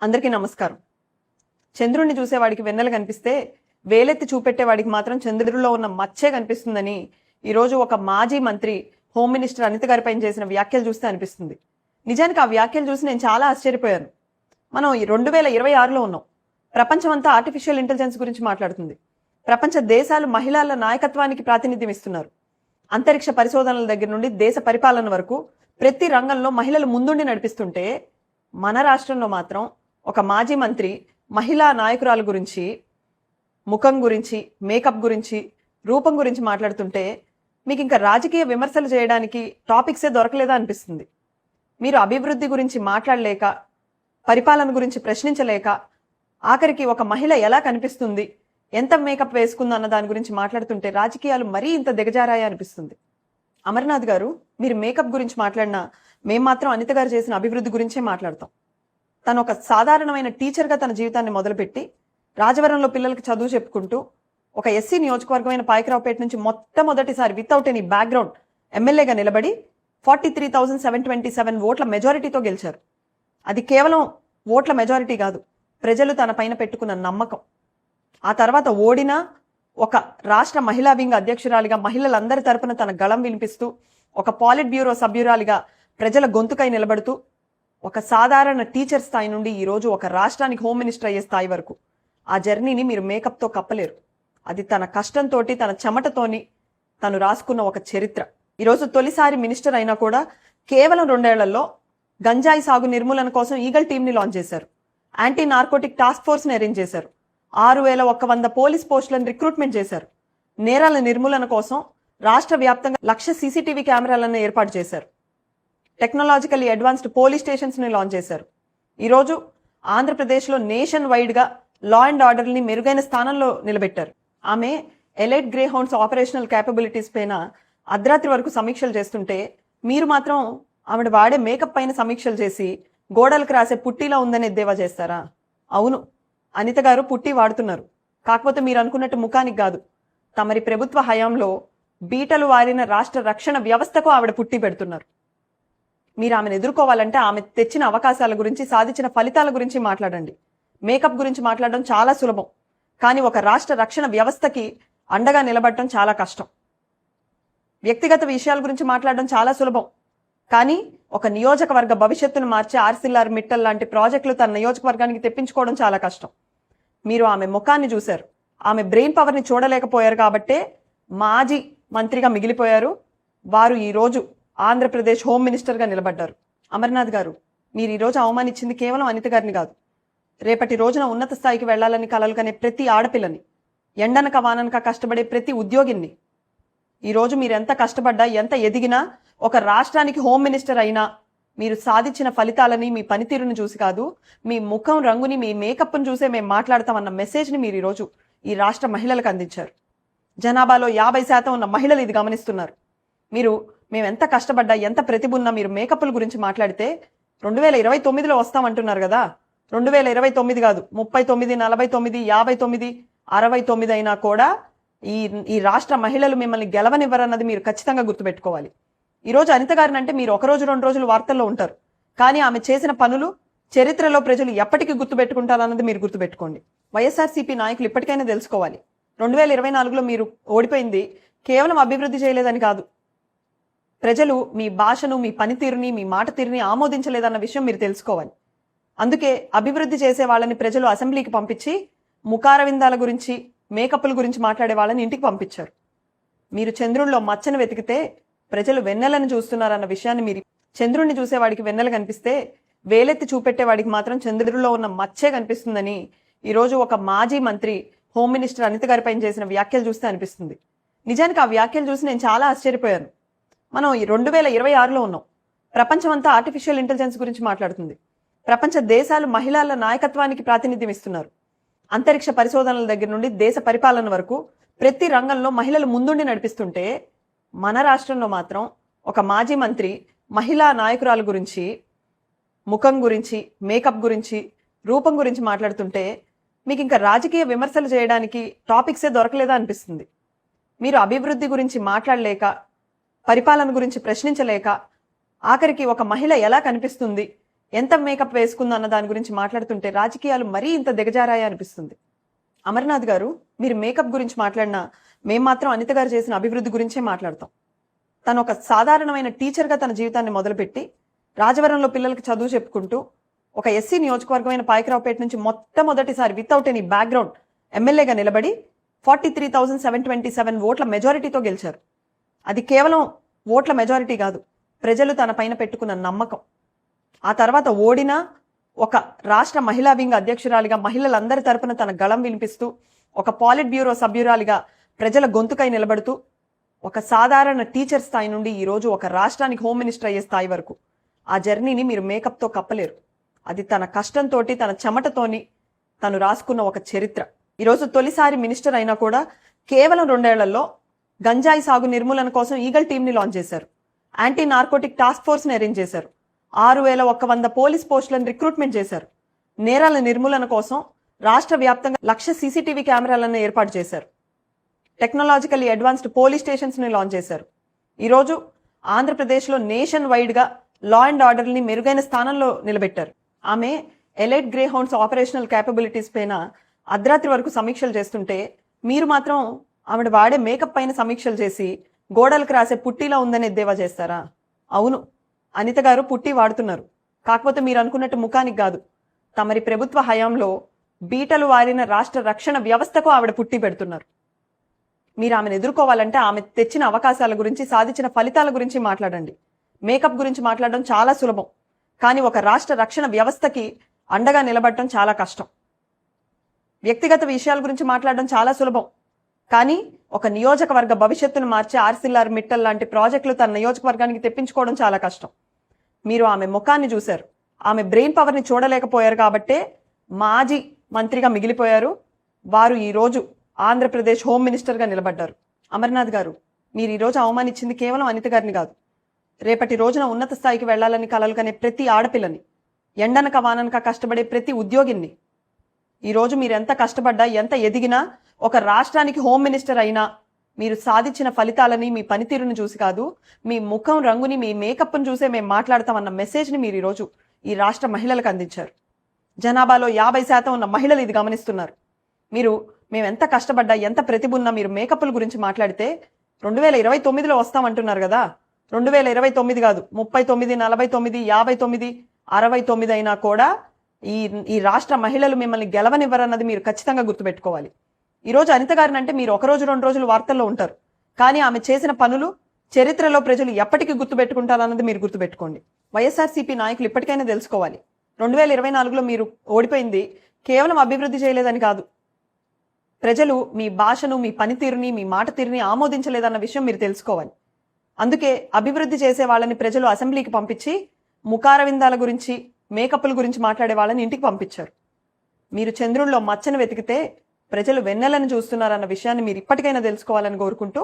అందరికీ నమస్కారం. చంద్రుణ్ణి చూసేవాడికి వెన్నెల కనిపిస్తే వేలెత్తి చూపెట్టేవాడికి మాత్రం చంద్రుడిలో ఉన్న మచ్చే కనిపిస్తుందని ఈరోజు ఒక మాజీ మంత్రి హోమ్ మినిస్టర్ అనిత గారిపైన చేసిన వ్యాఖ్యలు చూస్తే అనిపిస్తుంది. నిజానికి ఆ వ్యాఖ్యలు చూసి నేను చాలా ఆశ్చర్యపోయాను. మనం 2026లో ఉన్నాం. ప్రపంచమంతా ఆర్టిఫిషియల్ ఇంటెలిజెన్స్ గురించి మాట్లాడుతుంది. ప్రపంచ దేశాలు మహిళల నాయకత్వానికి ప్రాతినిధ్యం ఇస్తున్నారు. అంతరిక్ష పరిశోధనల దగ్గర నుండి దేశ పరిపాలన వరకు ప్రతి రంగంలో మహిళలు ముందుండి నడిపిస్తుంటే మన రాష్ట్రంలో మాత్రం ఒక మాజీ మంత్రి మహిళా నాయకురాల గురించి, ముఖం గురించి, మేకప్ గురించి, రూపం గురించి మాట్లాడుతుంటే మీకు ఇంకా రాజకీయ విమర్శలు చేయడానికి టాపిక్సే దొరకలేదా అనిపిస్తుంది. మీరు అభివృద్ధి గురించి మాట్లాడలేక, పరిపాలన గురించి ప్రశ్నించలేక, ఆఖరికి ఒక మహిళ ఎలా కనిపిస్తుంది, ఎంత మేకప్ వేసుకుంది అన్న దాని గురించి మాట్లాడుతుంటే రాజకీయాలు మరీ ఇంత దిగజారాయా అనిపిస్తుంది. అమర్నాథ్ గారు, మీరు మేకప్ గురించి మాట్లాడినా మేం మాత్రం అనిత గారు చేసిన అభివృద్ధి గురించే మాట్లాడతాం. తను ఒక సాధారణమైన టీచర్గా తన జీవితాన్ని మొదలుపెట్టి రాజవరంలో పిల్లలకి చదువు చెప్పుకుంటూ ఒక ఎస్సీ నియోజకవర్గమైన పాయకరావుపేట నుంచి మొట్టమొదటిసారి వితౌట్ ఎనీ బ్యాక్గ్రౌండ్ ఎమ్మెల్యేగా నిలబడి 43,727 ఓట్ల మెజారిటీతో గెలిచారు. అది కేవలం ఓట్ల మెజారిటీ కాదు, ప్రజలు తన పైన పెట్టుకున్న నమ్మకం. ఆ తర్వాత ఓడినా ఒక రాష్ట్ర మహిళా వింగ్ అధ్యక్షురాలిగా మహిళలందరి తరపున తన గళం వినిపిస్తూ, ఒక పాలిట్ బ్యూరో సభ్యురాలిగా ప్రజల గొంతుకై నిలబడుతూ, ఒక సాధారణ టీచర్ స్థాయి నుండి ఈరోజు ఒక రాష్ట్రానికి హోమ్ మినిస్టర్ అయ్యే స్థాయి వరకు ఆ జర్నీని మీరు మేకప్తో కప్పలేరు. అది తన కష్టంతో, తన చెమటతోని తను రాసుకున్న ఒక చరిత్ర. ఈరోజు తొలిసారి మినిస్టర్ అయినా కూడా కేవలం 2 ఏళ్లలో గంజాయి సాగు నిర్మూలన కోసం ఈగల్ టీంని లాంచ్ చేశారు. యాంటీ నార్కోటిక్ టాస్క్ ఫోర్స్ని అరేంజ్ చేశారు. 6,100 పోలీస్ పోస్టులను రిక్రూట్మెంట్ చేశారు. నేరాల నిర్మూలన కోసం రాష్ట్ర వ్యాప్తంగా 1,00,000 సీసీటీవీ కెమెరాలను ఏర్పాటు చేశారు. టెక్నాలజికల్లీ అడ్వాన్స్డ్ పోలీస్ స్టేషన్స్ని లాంచ్ చేశారు. ఈరోజు ఆంధ్రప్రదేశ్లో నేషన్ వైడ్గా లా అండ్ ఆర్డర్ని మెరుగైన స్థానంలో నిలబెట్టారు. ఆమె elite grey hounds operational capabilities పైన అర్ధరాత్రి వరకు సమీక్షలు చేస్తుంటే మీరు మాత్రం ఆవిడ వాడే మేకప్ పైన సమీక్షలు చేసి గోడలకు రాసే పుట్టిలా ఉందనే ఎద్దేవా చేస్తారా? అవును, అనిత గారు పుట్టి వాడుతున్నారు. కాకపోతే మీరు అనుకున్నట్టు ముఖానికి కాదు. తమరి ప్రభుత్వ హయాంలో బీటలు వారిన రాష్ట్ర రక్షణ వ్యవస్థకు ఆవిడ పుట్టి పెడుతున్నారు. మీరు ఆమెను ఎదుర్కోవాలంటే ఆమె తెచ్చిన అవకాశాల గురించి, సాధించిన ఫలితాల గురించి మాట్లాడండి. మేకప్ గురించి మాట్లాడడం చాలా సులభం, కానీ ఒక రాష్ట్ర రక్షణ వ్యవస్థకి అండగా నిలబడటం చాలా కష్టం. వ్యక్తిగత విషయాల గురించి మాట్లాడడం చాలా సులభం, కానీ ఒక నియోజకవర్గ భవిష్యత్తును మార్చే ఆర్సిల్ఆర్ మిట్టల్ లాంటి ప్రాజెక్టులు తన నియోజకవర్గానికి తెప్పించుకోవడం చాలా కష్టం. మీరు ఆమె ముఖాన్ని చూశారు, ఆమె బ్రెయిన్ పవర్ని చూడలేకపోయారు కాబట్టే మాజీ మంత్రిగా మిగిలిపోయారు. వారు ఈరోజు ఆంధ్రప్రదేశ్ హోమ్ మినిస్టర్గా నిలబడ్డారు. అమర్నాథ్ గారు, మీరు ఈరోజు అవమానించింది కేవలం అనిత గారిని కాదు, రేపటి రోజున ఉన్నత స్థాయికి వెళ్లాలని కలలు కనే ప్రతి ఆడపిల్లని, ఎండనక వాననక కష్టపడే ప్రతి ఉద్యోగిని. ఈరోజు మీరు ఎంత కష్టపడ్డా, ఎంత ఎదిగినా, ఒక రాష్ట్రానికి హోమ్ మినిస్టర్ అయినా మీరు సాధించిన ఫలితాలని, మీ పనితీరుని చూసి కాదు, మీ ముఖం రంగుని, మీ మేకప్ను చూసే మేము మాట్లాడతామన్న మెసేజ్ని మీరు ఈరోజు ఈ రాష్ట్ర మహిళలకు అందించారు. జనాభాలో 50% ఉన్న మహిళలు ఇది గమనిస్తున్నారు. మీరు మేము ఎంత కష్టపడ్డా, ఎంత ప్రతిభ ఉన్నా మీరు మేకప్ల గురించి మాట్లాడితే 2029లో వస్తామంటున్నారు కదా, 2029 కాదు, 39, 49, 59, 69 అయినా కూడా ఈ రాష్ట్ర మహిళలు మిమ్మల్ని గెలవనివ్వరన్నది మీరు ఖచ్చితంగా గుర్తుపెట్టుకోవాలి. ఈరోజు అనిత గారిని అంటే మీరు 1 రోజు 2 రోజులు వార్తల్లో ఉంటారు, కానీ ఆమె చేసిన పనులు చరిత్రలో ప్రజలు ఎప్పటికీ గుర్తుపెట్టుకుంటారన్నది మీరు గుర్తుపెట్టుకోండి. వైఎస్ఆర్సీపీ నాయకులు ఇప్పటికైనా తెలుసుకోవాలి, 2024లో మీరు ఓడిపోయింది కేవలం అభివృద్ధి చేయలేదని కాదు, ప్రజలు మీ భాషను, మీ పనితీరుని, మీ మాట తీరుని ఆమోదించలేదన్న విషయం మీరు తెలుసుకోవాలి. అందుకే అభివృద్ధి చేసే వాళ్ళని ప్రజలు అసెంబ్లీకి పంపించి ముఖారవిందాల గురించి, మేకప్ల గురించి మాట్లాడే వాళ్ళని ఇంటికి పంపించారు. మీరు చంద్రుల్లో మచ్చను వెతికితే ప్రజలు వెన్నెలను చూస్తున్నారన్న విషయాన్ని మీరు, చంద్రుణ్ణి చూసేవాడికి వెన్నెల కనిపిస్తే వేలెత్తి చూపెట్టేవాడికి మాత్రం చంద్రుడిలో ఉన్న మచ్చే కనిపిస్తుందని ఈరోజు ఒక మాజీ మంత్రి హోమ్ మినిస్టర్ అనిత గారిపైన చేసిన వ్యాఖ్యలు చూస్తే అనిపిస్తుంది. నిజానికి ఆ వ్యాఖ్యలు చూసి నేను చాలా ఆశ్చర్యపోయాను. మనం 2026లో ఉన్నాం. ప్రపంచమంతా ఆర్టిఫిషియల్ ఇంటెలిజెన్స్ గురించి మాట్లాడుతుంది. ప్రపంచ దేశాలు మహిళల నాయకత్వానికి ప్రాతినిధ్యం ఇస్తున్నారు. అంతరిక్ష పరిశోధనల దగ్గర నుండి దేశ పరిపాలన వరకు ప్రతి రంగంలో మహిళలు ముందుండి నడిపిస్తుంటే మన రాష్ట్రంలో మాత్రం ఒక మాజీ మంత్రి మహిళా నాయకురాల గురించి, ముఖం గురించి, మేకప్ గురించి, రూపం గురించి మాట్లాడుతుంటే మీకు ఇంకా రాజకీయ విమర్శలు చేయడానికి టాపిక్సే దొరకలేదా అనిపిస్తుంది. మీరు అభివృద్ధి గురించి మాట్లాడలేక, పరిపాలన గురించి ప్రశ్నించలేక, ఆఖరికి ఒక మహిళ ఎలా కనిపిస్తుంది, ఎంత మేకప్ వేసుకుందో అన్న దాని గురించి మాట్లాడుతుంటే రాజకీయాలు మరీ ఇంత దిగజారాయా అనిపిస్తుంది. అమర్నాథ్ గారు, మీరు మేకప్ గురించి మాట్లాడినా మేం మాత్రం అనిత గారు చేసిన అభివృద్ధి గురించే మాట్లాడతాం. తను ఒక సాధారణమైన టీచర్గా తన జీవితాన్ని మొదలుపెట్టి రాజవరంలో పిల్లలకి చదువు చెప్పుకుంటూ ఒక ఎస్సీ నియోజకవర్గమైన పాయకరావుపేట నుంచి మొట్టమొదటిసారి వితౌట్ ఎనీ బ్యాక్గ్రౌండ్ ఎమ్మెల్యేగా నిలబడి 43,727 ఓట్ల మెజారిటీతో గెలిచారు. అది కేవలం ఓట్ల మెజారిటీ కాదు, ప్రజలు తన పైన పెట్టుకున్న నమ్మకం. ఆ తర్వాత ఓడినా ఒక రాష్ట్ర మహిళా వింగ్ అధ్యక్షురాలిగా మహిళలందరి తరపున తన గళం వినిపిస్తూ, ఒక పాలిట్ బ్యూరో సభ్యురాలిగా ప్రజల గొంతుకై నిలబడుతూ, ఒక సాధారణ టీచర్ స్థాయి నుండి ఈరోజు ఒక రాష్ట్రానికి హోమ్ మినిస్టర్ అయ్యే స్థాయి వరకు ఆ జర్నీని మీరు మేకప్తో కప్పలేరు. అది తన కష్టంతో, తన చెమటతోని తను రాసుకున్న ఒక చరిత్ర. ఈరోజు తొలిసారి మినిస్టర్ అయినా కూడా కేవలం 2 ఏళ్లలో గంజాయి సాగు నిర్మూలన కోసం ఈగల్ టీంని లాంచ్ చేశారు. యాంటీ నార్కోటిక్ టాస్క్ ఫోర్స్ని అరేంజ్ చేశారు. 6,100 పోలీస్ పోస్టులను రిక్రూట్మెంట్ చేశారు. నేరాల నిర్మూలన కోసం రాష్ట్ర వ్యాప్తంగా 1,00,000 సీసీటీవీ కెమెరాలను ఏర్పాటు చేశారు. టెక్నాలజికల్లీ అడ్వాన్స్డ్ పోలీస్ స్టేషన్స్ని లాంచ్ చేశారు. ఈరోజు ఆంధ్రప్రదేశ్లో నేషన్ వైడ్గా లా అండ్ ఆర్డర్ని మెరుగైన స్థానంలో నిలబెట్టారు. ఆమె elite grey hounds operational capabilities పైన అర్ధరాత్రి వరకు సమీక్షలు చేస్తుంటే మీరు మాత్రం ఆవిడ వాడే మేకప్ పైన సమీక్షలు చేసి గోడలకు రాసే పుట్టిలా ఉందని ఎద్దేవా చేస్తారా? అవును, అనిత గారు పుట్టి వాడుతున్నారు. కాకపోతే మీరు అనుకున్నట్టు ముఖానికి కాదు. తమరి ప్రభుత్వ హయాంలో బీటలు వారిన రాష్ట్ర రక్షణ వ్యవస్థకు ఆవిడ పుట్టి పెడుతున్నారు. మీరు ఆమెను ఎదుర్కోవాలంటే ఆమె తెచ్చిన అవకాశాల గురించి, సాధించిన ఫలితాల గురించి మాట్లాడండి. మేకప్ గురించి మాట్లాడడం చాలా సులభం, కానీ ఒక రాష్ట్ర రక్షణ వ్యవస్థకి అండగా నిలబడటం చాలా కష్టం. వ్యక్తిగత విషయాల గురించి మాట్లాడడం చాలా సులభం, కానీ ఒక నియోజకవర్గ భవిష్యత్తును మార్చే ఆర్సిల్ఆర్ మిట్టల్ లాంటి ప్రాజెక్టులు తన నియోజకవర్గానికి తెప్పించుకోవడం చాలా కష్టం. మీరు ఆమె ముఖాన్ని చూశారు, ఆమె బ్రెయిన్ పవర్ని చూడలేకపోయారు కాబట్టే మాజీ మంత్రిగా మిగిలిపోయారు. వారు ఈరోజు ఆంధ్రప్రదేశ్ హోమ్ మినిస్టర్గా నిలబడ్డారు. అమర్నాథ్ గారు, మీరు ఈరోజు అవమానించింది కేవలం అనిత గారిని కాదు, రేపటి రోజున ఉన్నత స్థాయికి వెళ్లాలని కలలు కనే ప్రతి ఆడపిల్లని, ఎండనక వాననక కష్టపడే ప్రతి ఉద్యోగిని. ఈరోజు మీరు ఎంత కష్టపడ్డా, ఎంత ఎదిగినా, ఒక రాష్ట్రానికి హోమ్ మినిస్టర్ అయినా మీరు సాధించిన ఫలితాలని, మీ పనితీరుని చూసి కాదు, మీ ముఖం రంగుని, మీ మేకప్ను చూసే మేము మాట్లాడతామన్న మెసేజ్ని మీరు ఈరోజు ఈ రాష్ట్ర మహిళలకు అందించారు. జనాభాలో 50% ఉన్న మహిళలు ఇది గమనిస్తున్నారు. మీరు మేము ఎంత కష్టపడ్డా, ఎంత ప్రతిభ ఉన్నా మీరు మేకప్ల గురించి మాట్లాడితే 2029లో వస్తామంటున్నారు కదా, 2029 కాదు, 39, 49, 59, 69 అయినా కూడా ఈ రాష్ట్ర మహిళలు మిమ్మల్ని గెలవనివ్వరన్నది మీరు ఖచ్చితంగా గుర్తుపెట్టుకోవాలి. ఈరోజు అనిత గారిని అంటే మీరు 1 రోజు 2 రోజులు వార్తల్లో ఉంటారు, కానీ ఆమె చేసిన పనులు చరిత్రలో ప్రజలు ఎప్పటికీ గుర్తుపెట్టుకుంటారన్నది మీరు గుర్తుపెట్టుకోండి. వైఎస్ఆర్సీపీ నాయకులు ఇప్పటికైనా తెలుసుకోవాలి, 2024లో మీరు ఓడిపోయింది కేవలం అభివృద్ధి చేయలేదని కాదు, ప్రజలు మీ భాషను, మీ పనితీరుని, మీ మాట తీరుని ఆమోదించలేదన్న విషయం మీరు తెలుసుకోవాలి. అందుకే అభివృద్ధి చేసే వాళ్ళని ప్రజలు అసెంబ్లీకి పంపించి ముఖారవిందాల గురించి, మేకప్ల గురించి మాట్లాడే వాళ్ళని ఇంటికి పంపించారు. మీరు చంద్రుల్లో మచ్చను వెతికితే ప్రజలు వెన్నెలను చూస్తున్నారన్న విషయాన్ని మీరు ఇప్పటికైనా తెలుసుకోవాలని కోరుకుంటూ